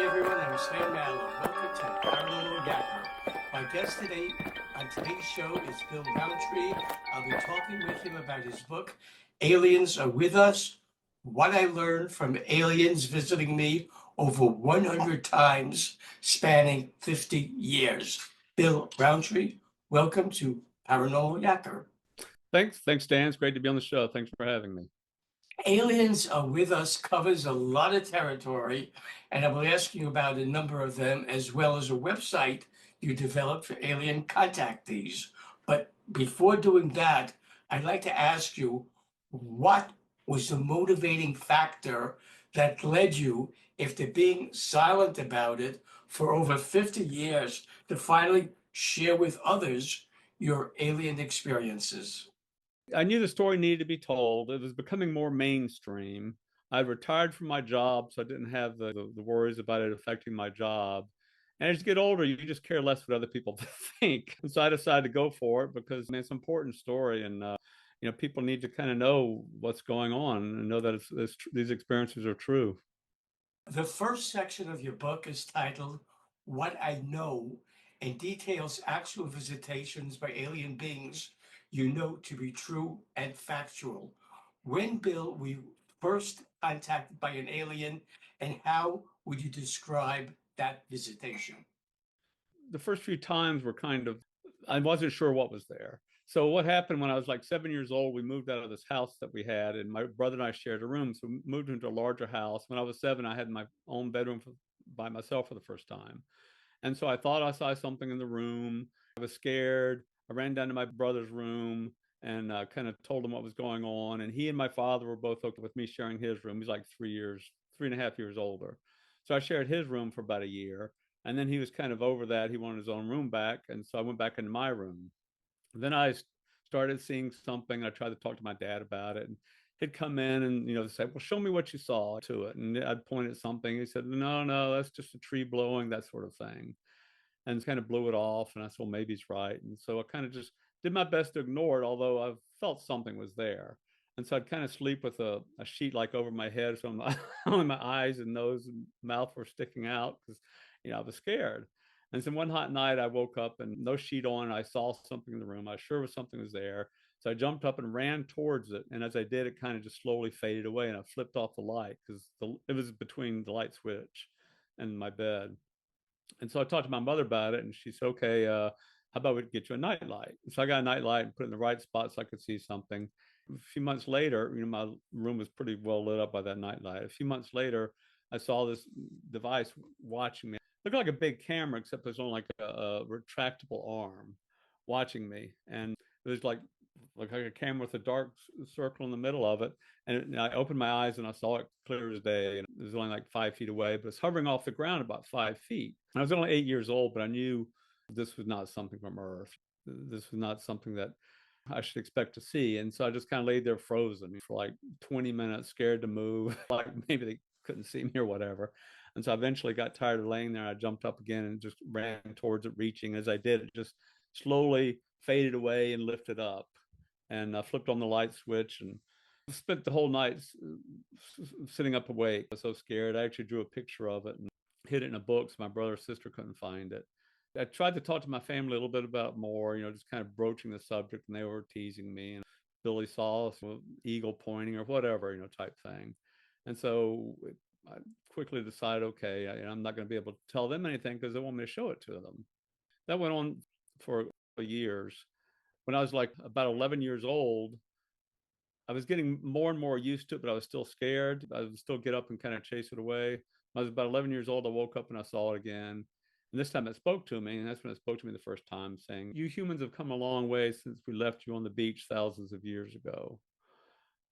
everyone, I'm Stan Mallow. Welcome to Paranormal Yakker. My guest today on today's show is Bill Rountree. I'll be talking with him about his book, Aliens Are With Us, What I Learned from Aliens Visiting Me Over 100 Times, spanning 50 years. Bill Rountree, welcome to Paranormal Yakker. Thanks, Dan. It's great to be on the show. Thanks for having me. Aliens Are With Us covers a lot of territory, and I will ask you about a number of them, as well as a website you developed for alien contactees. But before doing that, I'd like to ask you, what was the motivating factor that led you, after being silent about it for over 50 years, to finally share with others your alien experiences? I knew the story needed to be told. It was becoming more mainstream. I'd retired from my job, so I didn't have the worries about it affecting my job. And as you get older, you just care less what other people think. And so I decided to go for it because, I mean, it's an important story, and people need to kind of know what's going on and know that these experiences are true. The first section of your book is titled What I Know and details actual visitations by alien beings you know to be true and factual. When, Bill, were you first contacted by an alien, and how would you describe that visitation? The first few times were kind of, I wasn't sure what was there. So what happened when I was like 7 years old, we moved out of this house that we had, and my brother and I shared a room. So we moved into a larger house. When I was seven, I had my own bedroom by myself for the first time. And so I thought I saw something in the room. I was scared. I ran down to my brother's room and kind of told him what was going on. And he and my father were both okay with me sharing his room. He's like 3 years, 3.5 years older. So I shared his room for about a year. And then he was kind of over that. He wanted his own room back. And so I went back into my room. Then I started seeing something. I tried to talk to my dad about it. And he'd come in and, say, well, show me what you saw to it. And I'd point at something. He said, no, no, that's just a tree blowing, that sort of thing. And kind of blew it off. And I said, well, maybe he's right. And so I kind of just did my best to ignore it, although I felt something was there. And so I'd kind of sleep with a sheet like over my head. So only my eyes and nose and mouth were sticking out because, I was scared. And so one hot night I woke up and no sheet on. And I saw something in the room. I was sure something was there. So I jumped up and ran towards it. And as I did, it kind of just slowly faded away. And I flipped off the light because it was between the light switch and my bed. And so I talked to my mother about it, and she said, okay, how about we get you a nightlight? So I got a nightlight and put it in the right spot so I could see something. A few months later, my room was pretty well lit up by that nightlight. A few months later, I saw this device watching me. It looked like a big camera, except there's only like a retractable arm watching me. And it was like a camera with a dark circle in the middle of it. And I opened my eyes and I saw it clear as day. And it was only like 5 feet away, but it's hovering off the ground about 5 feet. And I was only 8 years old, but I knew this was not something from Earth. This was not something that I should expect to see. And so I just kind of laid there frozen for like 20 minutes, scared to move, like maybe they couldn't see me or whatever. And so I eventually got tired of laying there. I jumped up again and just ran towards it, reaching. As I did, it just slowly faded away and lifted up. And I flipped on the light switch and spent the whole night sitting up awake. I was so scared. I actually drew a picture of it and hid it in a book so my brother or sister couldn't find it. I tried to talk to my family a little bit about more, just kind of broaching the subject, and they were teasing me. And Billy saw us, eagle pointing or whatever, type thing. And so I quickly decided, okay, I'm not going to be able to tell them anything because they want me to show it to them. That went on for years. When I was like about 11 years old, I was getting more and more used to it, but I was still scared. I would still get up and kind of chase it away. When I was about 11 years old, I woke up and I saw it again. And this time it spoke to me. And that's when it spoke to me the first time, saying, you humans have come a long way since we left you on the beach thousands of years ago.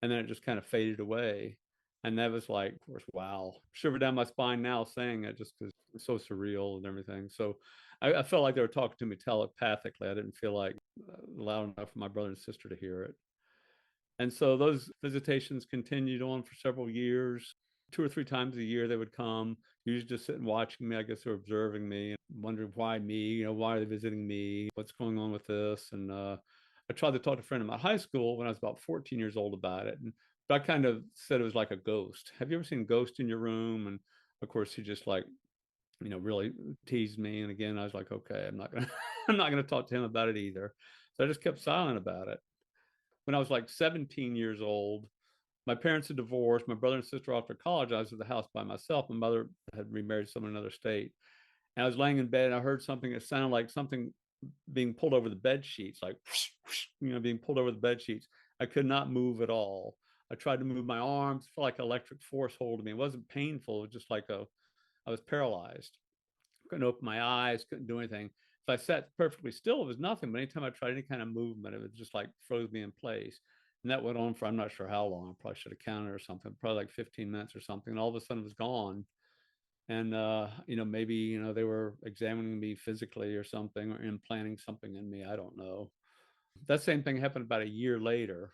And then it just kind of faded away. And that was like, of course, wow, shiver down my spine now saying it just because it's so surreal and everything. So I felt like they were talking to me telepathically. I didn't feel like loud enough for my brother and sister to hear it. And so those visitations continued on for several years. 2 or 3 times a year they would come, usually just sitting watching me. I guess they were observing me and wondering why me, why are they visiting me? What's going on with this? And I tried to talk to a friend in my high school when I was about 14 years old about it. But I kind of said it was like a ghost. Have you ever seen a ghost in your room? And of course, he just like really teased me. And again, I was like, okay, I'm not gonna I'm not gonna talk to him about it either. So I just kept silent about it. When I was like 17 years old, my parents had divorced. My brother and sister were off to college. I was at the house by myself. My mother had remarried someone in another state. And I was laying in bed and I heard something that sounded like something being pulled over the bed sheets, like being pulled over the bed sheets. I could not move at all. I tried to move my arms, felt like electric force holding me. It wasn't painful, it was just like I was paralyzed. Couldn't open my eyes, couldn't do anything. If I sat perfectly still, it was nothing. But anytime I tried any kind of movement, it was just like froze me in place. And that went on for I'm not sure how long. I probably should have counted or something, probably like 15 minutes or something. And all of a sudden it was gone. And maybe they were examining me physically or something, or implanting something in me. I don't know. That same thing happened about a year later,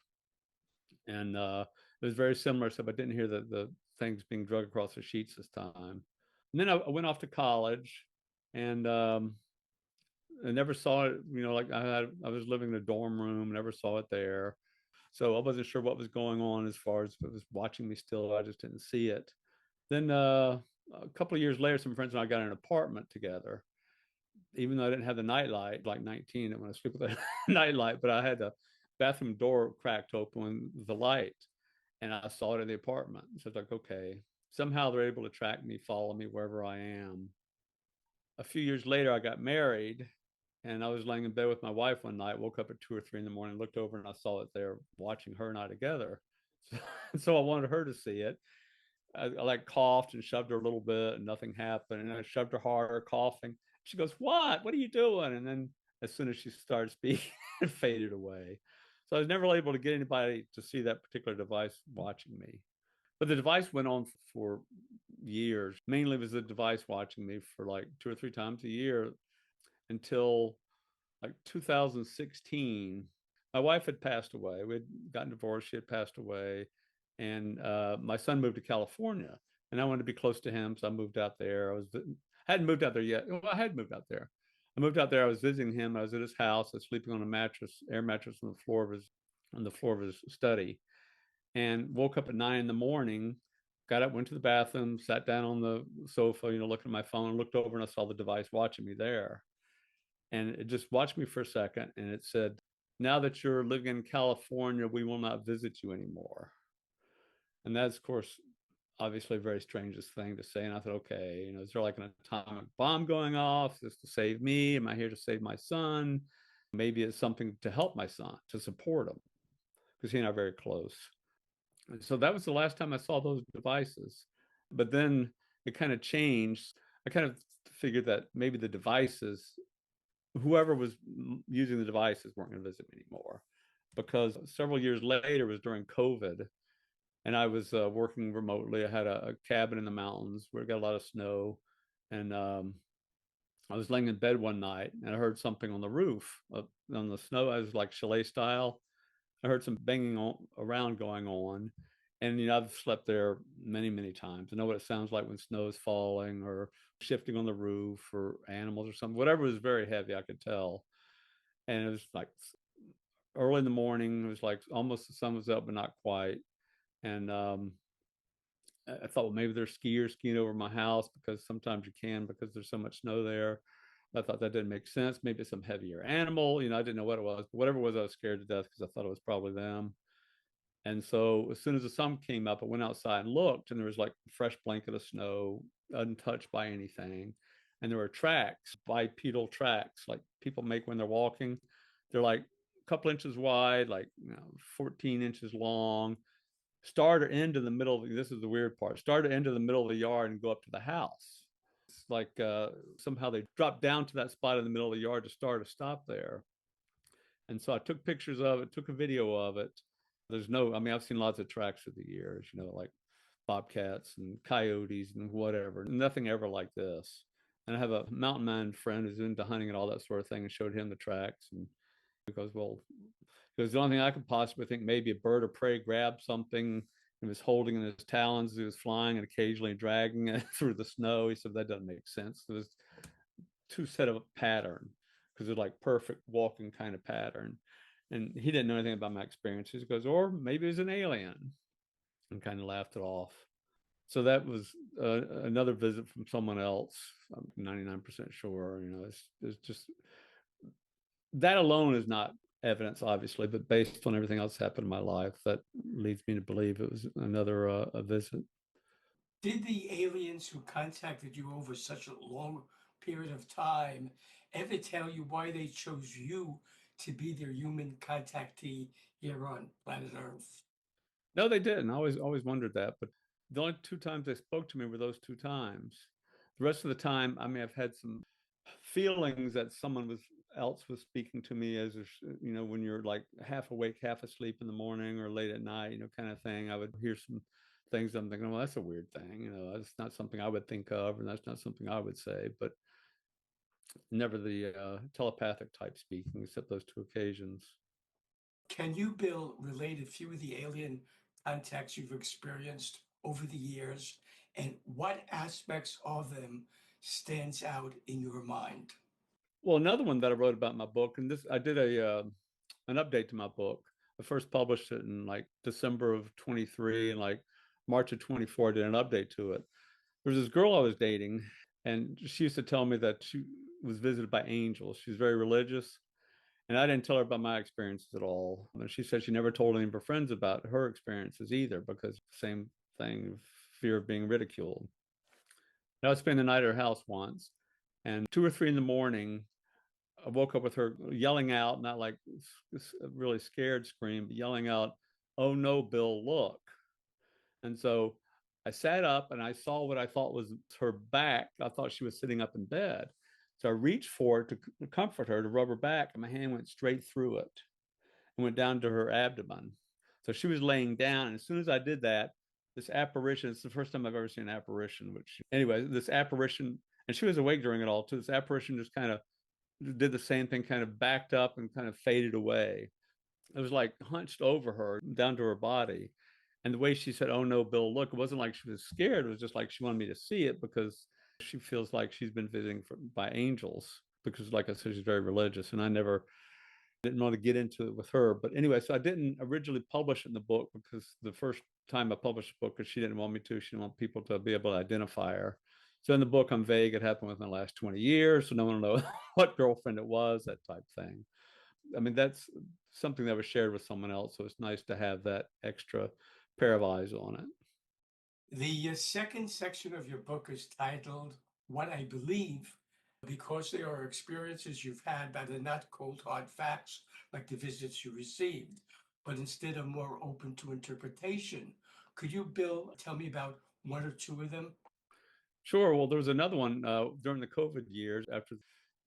and it was very similar. So I didn't hear the things being drug across the sheets this time. And then I went off to college, and I never saw it. Like I was living in a dorm room, never saw it there. So I wasn't sure what was going on as far as if it was watching me still. I just didn't see it. Then a couple of years later, some friends and I got an apartment together. Even though I didn't have the nightlight, like 19, I didn't want to sleep with a nightlight, but I had the bathroom door cracked open with the light, and I saw it in the apartment. So it's like, okay, somehow they're able to track me, follow me wherever I am. A few years later, I got married, and I was laying in bed with my wife one night, woke up at 2 or 3 in the morning, looked over, and I saw it there watching her and I together. So, so I wanted her to see it. I like coughed and shoved her a little bit and nothing happened. And I shoved her harder, coughing. She goes, What are you doing? And then as soon as she started speaking, it faded away. So I was never able to get anybody to see that particular device watching me. But the device went on for years. Mainly it was the device watching me for like 2 or 3 times a year until like 2016. My wife had passed away. We had gotten divorced. She had passed away. And my son moved to California. And I wanted to be close to him. So I moved out there. I hadn't moved out there yet. Well, I had moved out there. I moved out there. I was visiting him. I was at his house. I was sleeping on a mattress, air mattress on the floor of his study, and woke up at 9 in the morning. Got up, went to the bathroom, sat down on the sofa, looking at my phone, looked over, and I saw the device watching me there. And it just watched me for a second, and it said, "Now that you're living in California, we will not visit you anymore." And that's, of course, obviously a very strangest thing to say. And I thought, okay, is there like an atomic bomb going off? Is this to save me? Am I here to save my son? Maybe it's something to help my son, to support him, because he and I are very close. And so that was the last time I saw those devices. But then it kind of changed. I kind of figured that maybe the devices, whoever was using the devices, weren't going to visit me anymore. Because several years later, it was during COVID, and I was working remotely. I had a cabin in the mountains where it got a lot of snow, and I was laying in bed one night and I heard something on the roof on the snow. I was like chalet style. I heard some banging around going on, and I've slept there many many times. I know what it sounds like when snow is falling or shifting on the roof or animals or something. Whatever was very heavy, I could tell, and it was like early in the morning. It was like almost the sun was up, but not quite. And I thought, well, maybe there's skiers skiing over my house, because sometimes you can, because there's so much snow there. I thought that didn't make sense. Maybe some heavier animal. I didn't know what it was, but whatever it was, I was scared to death because I thought it was probably them. And so as soon as the sun came up, I went outside and looked, and there was like a fresh blanket of snow, untouched by anything. And there were tracks, bipedal tracks, like people make when they're walking. They're like a couple inches wide, like 14 inches long, start or end in the middle. This is the weird part. Start or end in the middle of the yard and go up to the house. It's like somehow they dropped down to that spot in the middle of the yard to start or stop there. And so I took pictures of it, took a video of it. I've seen lots of tracks through the years, like bobcats and coyotes and whatever. Nothing ever like this. And I have a mountain man friend who's into hunting and all that sort of thing, and showed him the tracks. And he goes, well, because the only thing I could possibly think, maybe a bird of prey grabbed something and was holding in his talons as he was flying and occasionally dragging it through the snow. He said that doesn't make sense. There was two set of pattern, because it's like perfect walking kind of pattern. And he didn't know anything about my experiences. He goes, or maybe it was an alien, and kind of laughed it off. So that was another visit from someone else. I'm 99% sure. It's just that alone is not evidence, obviously, but based on everything else happened in my life, that leads me to believe it was another a visit. Did the aliens who contacted you over such a long period of time ever tell you why they chose you to be their human contactee here on planet Earth? No, they didn't. I always wondered that, but the only two times they spoke to me were those two times. The rest of the time, I may have had some feelings that someone else was speaking to me as when you're like half awake, half asleep in the morning or late at night, kind of thing. I would hear some things I'm thinking, well, that's a weird thing. That's not something I would think of, and that's not something I would say. But never the telepathic type speaking, except those two occasions. Can you, Bill, relate a few of the alien contacts you've experienced over the years, and what aspects of them stands out in your mind? Well, another one that I wrote about in my book, and this I did an update to my book. I first published it in like December of 23, and like March of 24, I did an update to it. There was this girl I was dating, and she used to tell me that she was visited by angels. She's very religious, and I didn't tell her about my experiences at all. And she said she never told any of her friends about her experiences either, because same thing, fear of being ridiculed. And I would spend the night at her house once, and 2 or 3 in the morning, I woke up with her yelling out, not like a really scared scream, but yelling out, "Oh no, Bill, look." And so I sat up and I saw what I thought was her back. I thought she was sitting up in bed. So I reached for it to comfort her, to rub her back, and my hand went straight through it and went down to her abdomen. So she was laying down. And as soon as I did that, this apparition, it's the first time I've ever seen an apparition, which, anyway, this apparition, and she was awake during it all too. This apparition just kind of did the same thing, kind of backed up and kind of faded away. It was like hunched over her down to her body. And the way she said, "Oh no, Bill, look," it wasn't like she was scared. It was just like she wanted me to see it because she feels like she's been visiting by angels. Because, like I said, she's very religious, and I never didn't want to get into it with her. But anyway, so I didn't originally publish it in the book because the first time I published a book, because she didn't want me to, she didn't want people to be able to identify her. So in the book, I'm vague. It happened within the last 20 years, so no one will know what girlfriend it was, that type thing. I mean, that's something that was shared with someone else, so it's nice to have that extra pair of eyes on it. The second section of your book is titled What I Believe, because they are experiences you've had that are not cold hard facts like the visits you received, but instead are more open to interpretation. Could you, Bill, tell me about one or two of them? Sure. Well, there was another one during the COVID years after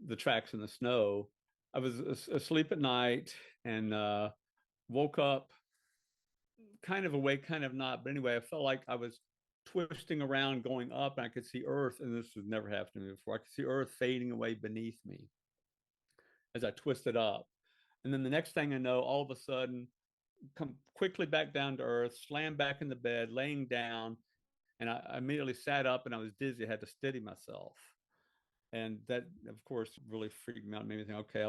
the tracks in the snow. I was asleep at night and woke up kind of awake, kind of not. But anyway, I felt like I was twisting around going up, and I could see Earth, and this has never happened to me before. I could see Earth fading away beneath me as I twisted up. And then the next thing I know, all of a sudden, come quickly back down to Earth, slammed back in the bed, laying down, and I immediately sat up and I was dizzy. I had to steady myself. And that, of course, really freaked me out and made me think, okay,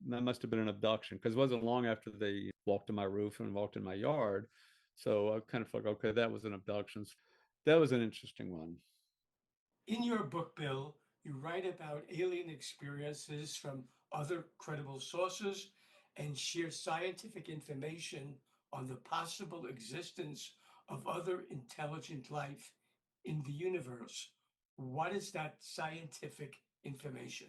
that must have been an abduction, because it wasn't long after they walked to my roof and walked in my yard. So I kind of felt, okay, that was an abduction. That was an interesting one. In your book, Bill, you write about alien experiences from other credible sources and share scientific information on the possible existence of other intelligent life in the universe. What is that scientific information?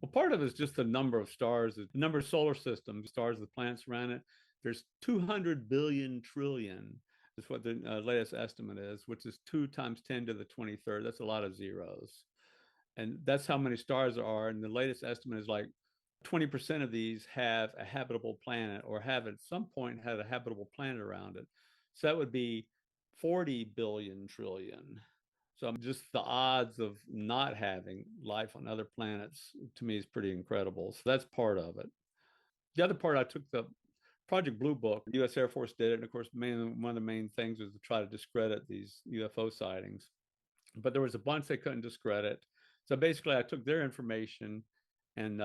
Well, part of it is just the number of stars, the number of solar systems, stars, the planets around it. There's 200 billion trillion is what the latest estimate is, which is 2 times 10 to the 23rd. That's a lot of zeros. And that's how many stars there are. And the latest estimate is like 20% of these have a habitable planet, or have at some point had a habitable planet around it. So that would be 40 billion trillion. So just the odds of not having life on other planets, to me, is pretty incredible. So that's part of it. The other part, I took the Project Blue Book. The U.S. Air Force did it. And of course, one of the main things was to try to discredit these UFO sightings. But there was a bunch they couldn't discredit. So basically, I took their information and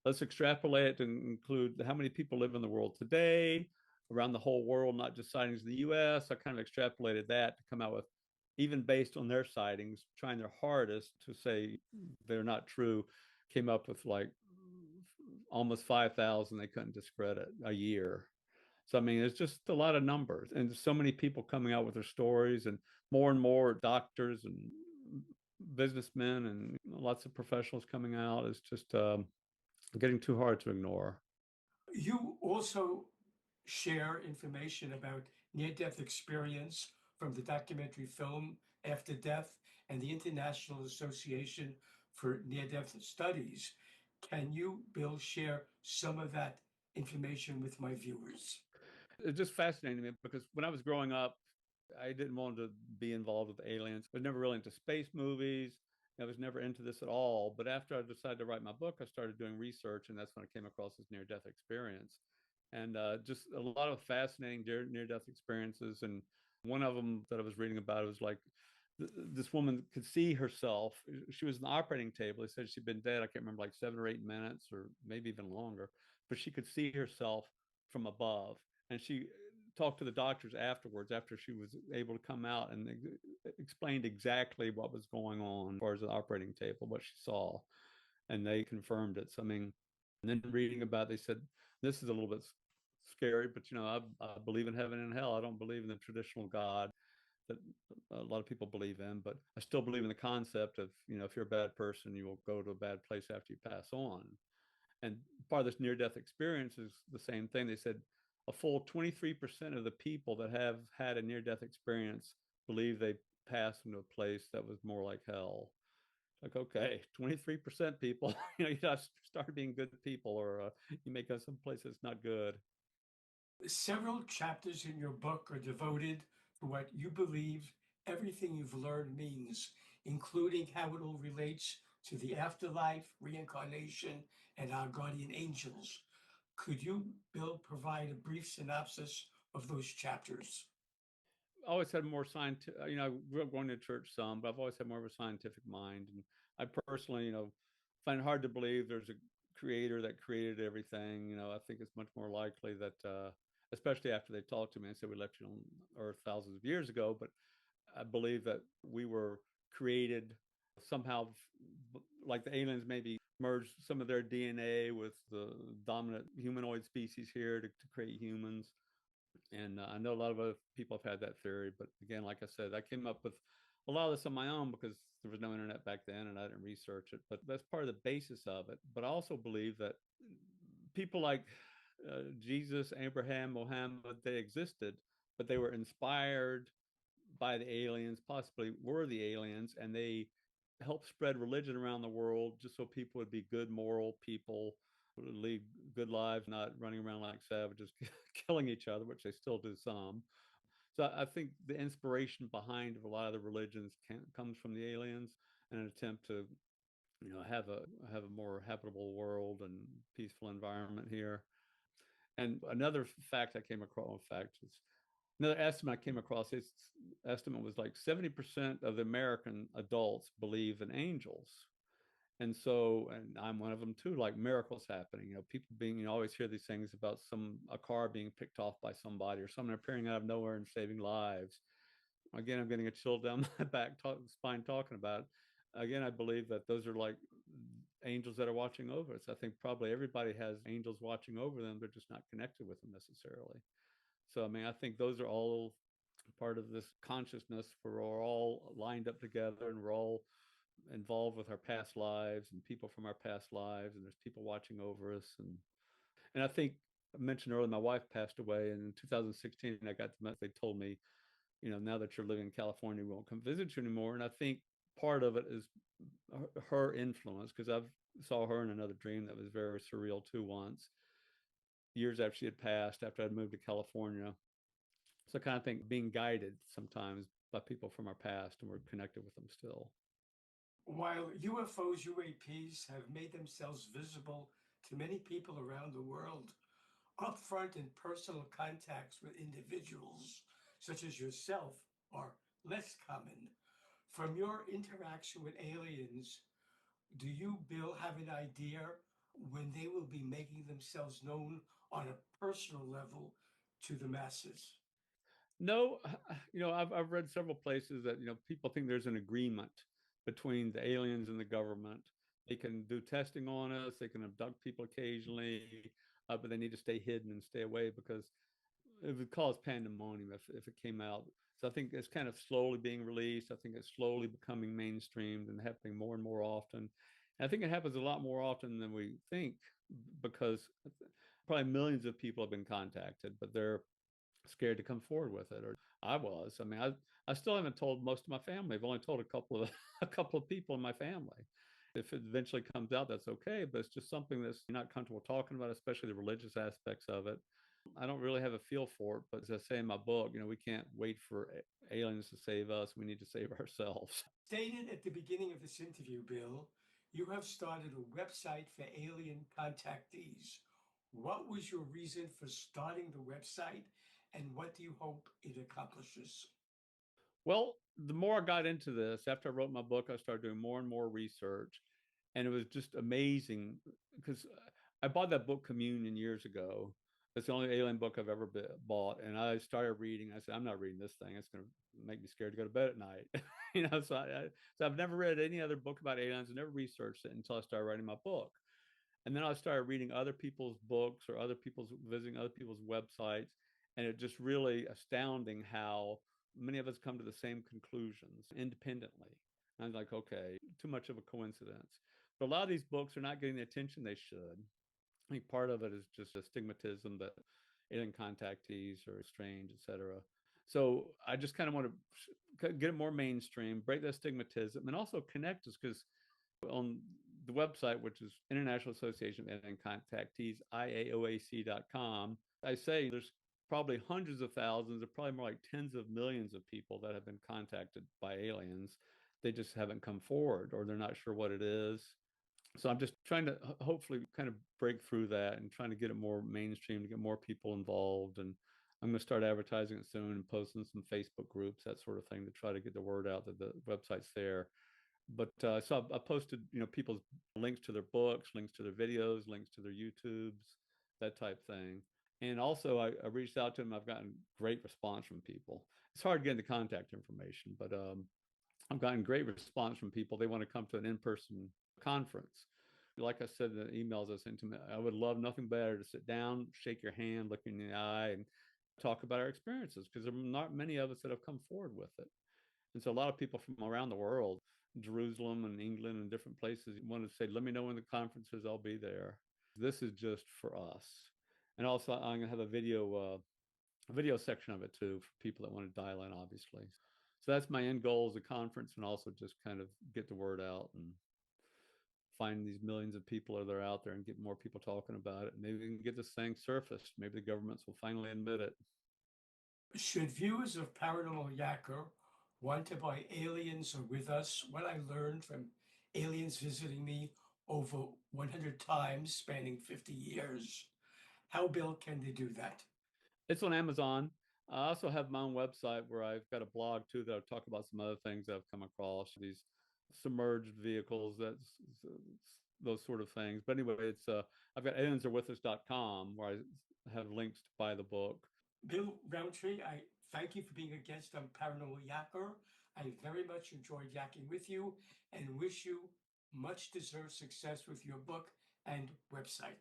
let's extrapolate it to include how many people live in the world today, around the whole world, not just sightings in the U.S. I kind of extrapolated that to come out with even based on their sightings, trying their hardest to say they're not true, came up with like almost 5,000 they couldn't discredit a year. So, I mean, it's just a lot of numbers and so many people coming out with their stories, and more doctors and businessmen and lots of professionals coming out. It's just getting too hard to ignore. You also share information about near-death experience from the documentary film After Death and the International Association for Near-Death Studies. Can you, Bill, share some of that information with my viewers? It's just fascinating me because when I was growing up, I didn't want to be involved with aliens. I was never really into space movies. I was never into this at all. But after I decided to write my book, I started doing research, and that's when I came across this near-death experience, and just a lot of fascinating near-death experiences. And one of them that I was reading about was like this woman could see herself. She was in the operating table. They said she'd been dead, I can't remember, like 7 or 8 minutes, or maybe even longer, but she could see herself from above. And she talked to the doctors afterwards, after she was able to come out, and explained exactly what was going on as far as the operating table, what she saw, and they confirmed it. So, I mean, and then reading about it, they said this is a little bit scary, but I believe in heaven and hell. I don't believe in the traditional God that a lot of people believe in, but I still believe in the concept of, if you're a bad person, you will go to a bad place after you pass on. And part of this near-death experience is the same thing. They said a full 23% of the people that have had a near-death experience believe they passed into a place that was more like hell. Like, okay, 23% people, you got to start being good people, or you may go someplace that's not good. Several chapters in your book are devoted to what you believe everything you've learned means, including how it all relates to the afterlife, reincarnation, and our guardian angels. Could you, Bill, provide a brief synopsis of those chapters? I always had more scientific, I grew up going to church some, but I've always had more of a scientific mind. And I personally, find it hard to believe there's a creator that created everything. I think it's much more likely that, especially after they talked to me and said we left you on Earth thousands of years ago, but I believe that we were created somehow, like the aliens maybe merged some of their DNA with the dominant humanoid species here to create humans. And I know a lot of other people have had that theory, but again, like I said, I came up with a lot of this on my own because there was no internet back then and I didn't research it. But that's part of the basis of it. But I also believe that people like Jesus, Abraham, Mohammed, they existed, but they were inspired by the aliens, possibly were the aliens, and they helped spread religion around the world just so people would be good, moral people, would lead good lives, not running around like savages, killing each other, which they still do some. So I think the inspiration behind a lot of the religions comes from the aliens, and an attempt to, have a more habitable world and peaceful environment here. And another fact I came across, another estimate I came across, its estimate was like 70% of the American adults believe in angels. And so, and I'm one of them too, like miracles happening, people being, always hear these things about a car being picked off by somebody or someone appearing out of nowhere and saving lives. Again, I'm getting a chill down my spine talking about it. Again, I believe that those are like angels that are watching over us. I think probably everybody has angels watching over them. They're just not connected with them necessarily. So, I mean, I think those are all part of this consciousness. We're all lined up together and we're all involved with our past lives and people from our past lives. And there's people watching over us. And I think I mentioned earlier, my wife passed away. And in 2016, I got the message. They told me, now that you're living in California, we won't come visit you anymore. And I think part of it is her influence, because I saw her in another dream that was very surreal too once, years after she had passed, after I'd moved to California. So I kind of think being guided sometimes by people from our past, and we're connected with them still. While UFOs, UAPs have made themselves visible to many people around the world, upfront and personal contacts with individuals such as yourself are less common. From your interaction with aliens, do you, Bill, have an idea when they will be making themselves known on a personal level to the masses? No, I've read several places that, people think there's an agreement between the aliens and the government. They can do testing on us, they can abduct people occasionally, but they need to stay hidden and stay away because it would cause pandemonium if it came out. So I think it's kind of slowly being released. I think it's slowly becoming mainstreamed and happening more and more often. And I think it happens a lot more often than we think because probably millions of people have been contacted, but they're scared to come forward with it. Or I was. I mean, I still haven't told most of my family. I've only told a couple of a couple of people in my family. If it eventually comes out, that's okay. But it's just something that's you're not comfortable talking about, especially the religious aspects of it. I don't really have a feel for it, but as I say in my book, we can't wait for aliens to save us. We need to save ourselves. Stated at the beginning of this interview, Bill, you have started a website for alien contactees. What was your reason for starting the website, and what do you hope it accomplishes? Well, the more I got into this, after I wrote my book, I started doing more and more research. And it was just amazing because I bought that book Communion years ago. It's the only alien book I've ever bought. And I started reading. I said, I'm not reading this thing. It's going to make me scared to go to bed at night. So I've never read any other book about aliens. I never researched it until I started writing my book. And then I started reading other people's books or visiting other people's websites. And it just really astounding how many of us come to the same conclusions independently. And I was like, okay, too much of a coincidence. But a lot of these books are not getting the attention they should. I think part of it is just a stigmatism that alien contactees are strange, etc. So I just kind of want to get it more mainstream, break that stigmatism, and also connect us because on the website, which is International Association of Alien Contactees, IAOAC.com, I say there's probably hundreds of thousands, or probably more like tens of millions of people that have been contacted by aliens. They just haven't come forward or they're not sure what it is. So I'm just trying to hopefully kind of break through that and trying to get it more mainstream to get more people involved. And I'm going to start advertising it soon and posting some Facebook groups, that sort of thing, to try to get the word out that the website's there. But so I posted, people's links to their books, links to their videos, links to their YouTubes, that type thing. And also I reached out to them. I've gotten great response from people. It's hard getting the contact information, but I've gotten great response from people. They want to come to an in-person conference. Like I said in the emails I sent to them, I would love nothing better to sit down, shake your hand, look in the eye, and talk about our experiences, because there are not many of us that have come forward with it. And so a lot of people from around the world, Jerusalem and England and different places, want to say, let me know when the conference is, I'll be there. This is just for us. And also I'm going to have a video section of it too for people that want to dial in, obviously. So that's my end goal, is a conference, and also just kind of get the word out and find these millions of people that are out there and get more people talking about it. Maybe we can get this thing surfaced. Maybe the governments will finally admit it. Should viewers of Paranormal Yakker want to buy Aliens Are With Us, what I learned from aliens visiting me over 100 times spanning 50 years, how, Bill, can they do that? It's on Amazon. I also have my own website where I've got a blog too that I talk about some other things that I've come across, these submerged vehicles, those sort of things. But anyway, it's I've got aliensarewithus.com where I have links to buy the book. Bill Rountree, I thank you for being a guest on Paranormal Yakker. I very much enjoyed yakking with you and wish you much deserved success with your book and website.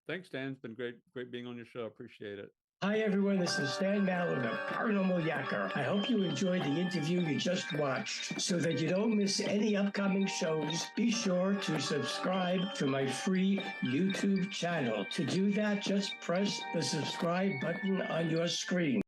Thanks, Stan. It's been great being on your show. Appreciate it. Hi, everyone. This is Stan Mallow of Paranormal Yakker. I hope you enjoyed the interview you just watched. So that you don't miss any upcoming shows, be sure to subscribe to my free YouTube channel. To do that, just press the subscribe button on your screen.